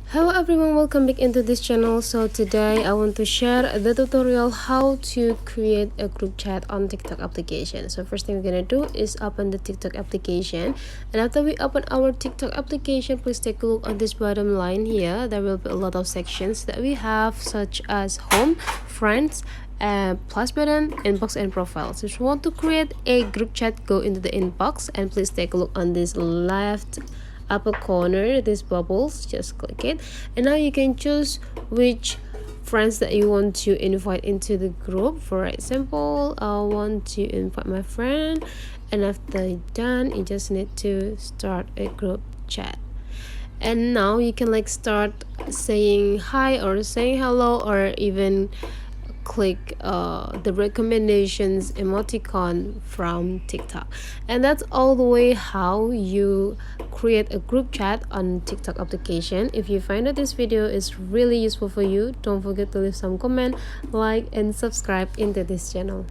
Hello everyone, welcome back into this channel. So today I want to share the tutorial how to create a group chat on TikTok application. So first thing we're gonna do is open the TikTok application, and after we open our TikTok application, please take a look on this bottom line here. There will be a lot of sections that we have, such as home, friends, plus button, inbox, and profile. So if you want to create a group chat, go into the inbox and please take a look on this left upper corner, these bubbles, just click it, and now you can choose which friends that you want to invite into the group. For example, I want to invite my friend, and after done, you just need to start a group chat. And now you can start saying hi or saying hello, or even click the recommendations emoticon from TikTok. And that's all the way how you create a group chat on TikTok application. If you find that this video is really useful for you, don't forget to leave some comment, like, and subscribe into this channel.